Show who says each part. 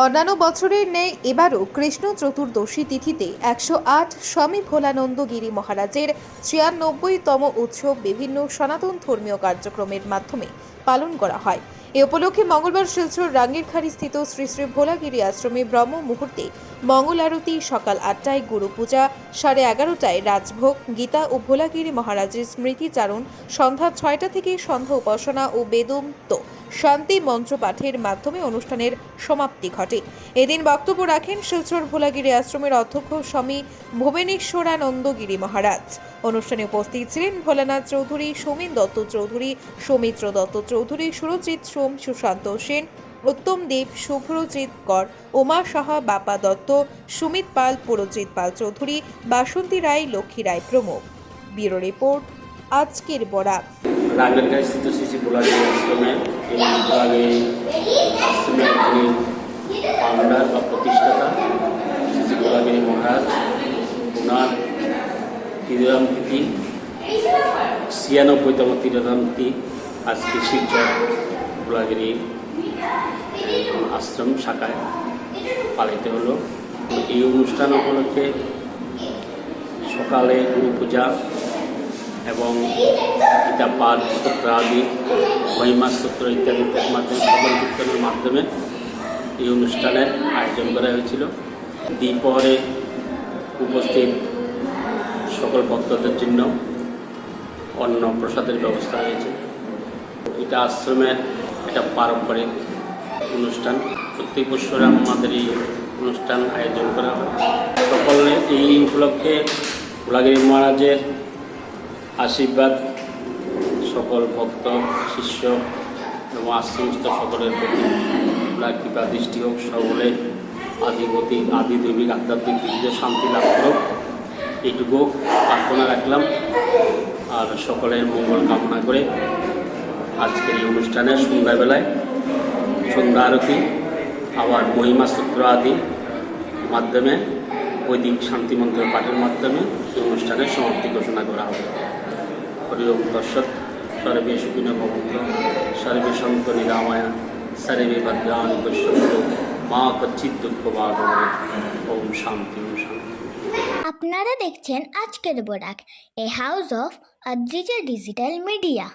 Speaker 1: অন্যান্য বছরের ন্যায় এবারও কৃষ্ণ চতুর্দশী তিথিতে 108 স্বামী ভোলানন্দ গিরি মহারাজের 96তম উৎসব বিভিন্ন সনাতন ধর্মীয় কার্যক্রমের মাধ্যমে পালন করা হয়। এ উপলক্ষে মঙ্গলবার শিলচর রাঙ্গিরখাড়ি স্থিত শ্রী শ্রী ভোলাগিরি আশ্রমে ব্রহ্ম মুহূর্তে মঙ্গল আরতি, সকাল 8টায় গুরু পূজা, 11:30টায় রাজভোগ, গীতা ও ভোলাগিরি মহারাজের স্মৃতিচারণ, সন্ধ্যা 6টা থেকে সন্ধ্যা উপাসনা ও বেদন্ত শান্তি মন্ত্র পাঠের মাধ্যমে অনুষ্ঠানের সমাপ্তি ঘটে। এদিন বক্তব্য রাখেন শিলচর ভোলাগিরি আশ্রমের অধ্যক্ষ স্বামী ভুবনেশ্বরানন্দ গিরি মহারাজ। অনুষ্ঠানে উপস্থিত ছিলেন ভোলানাথ চৌধুরী, সৌমেন দত্ত চৌধুরী, সৌমিত্র দত্ত চৌধুরী, সুরজিৎ সোম, সুশান্ত সেন, উত্তম দেব, শুভ্রজিৎ কর, উমা সাহা, বাপা দত্ত, সুমিত পাল, পুরজিৎ পাল চৌধুরী, বাসন্তী রায়, লক্ষ্মী রায় প্রমুখ। ব্যুরো রিপোর্ট, আজকের বরাক।
Speaker 2: রাঙ্গিরখাড়ি স্থিত শ্রী শ্রী ভোলাগিরি আশ্রমে আশ্রমের ফাউন্ডার বা প্রতিষ্ঠাতা শ্রী শ্রী ভোলাগিরি মহারাজ, ওনার তিরোধান তিথি 96তম তিরোধান তিথি আজকে শিলচর ভোলাগিরি আশ্রম শাখায় পালিত হলো। এই অনুষ্ঠান উপলক্ষে সকালে গুরু পূজা এবং গীতা পাঠ, স্তোত্র আদি, মহিমা স্তোত্র ইত্যাদির মাধ্যমে সকল কীর্তনের মাধ্যমে এই অনুষ্ঠানের আয়োজন করা হয়েছিল। দ্বিপ্রহরে উপস্থিত সকল ভক্তদের জন্য অন্ন প্রসাদের ব্যবস্থা হয়েছে। এটা আশ্রমের একটা পারম্পরিক অনুষ্ঠান। প্রত্যেক বছর আমাদের এই অনুষ্ঠান আয়োজন করা হয়। সকলে এই উপলক্ষে ভোলাগিরি মহারাজের আশীর্বাদ সকল ভক্ত, শিষ্য এবং আশ্রমস্থ সকলের প্রতি কৃপা দৃষ্টি হোক। সকলে আদিদৈবিক আধ্যাত্মিক দিকে শান্তি লাভ করুক, এইটুকু প্রার্থনা রাখলাম। আর সকলের মঙ্গল কামনা করে আজকের এই অনুষ্ঠানে সন্ধ্যাবেলায় সন্ধ্যা আরতি, আবার মহিমা স্তোত্র আদি মাধ্যমে বৈদিক শান্তিমন্ত্র পাঠের মাধ্যমে এই অনুষ্ঠানের সমাপ্তি ঘোষণা করা হবে। হরি ওম দর্শক, সর্বে সুখিনো ভবন্তু, সর্বে সন্তু নিরাময়া, সর্বে ভদ্রাণি পশ্যন্তু, মা কচ্চিৎ দুঃখ ভাগ। ওম শান্তি, ওম শান্তি।
Speaker 3: আপনারা দেখছেন আজকের Barak, a house of Adrija digital media.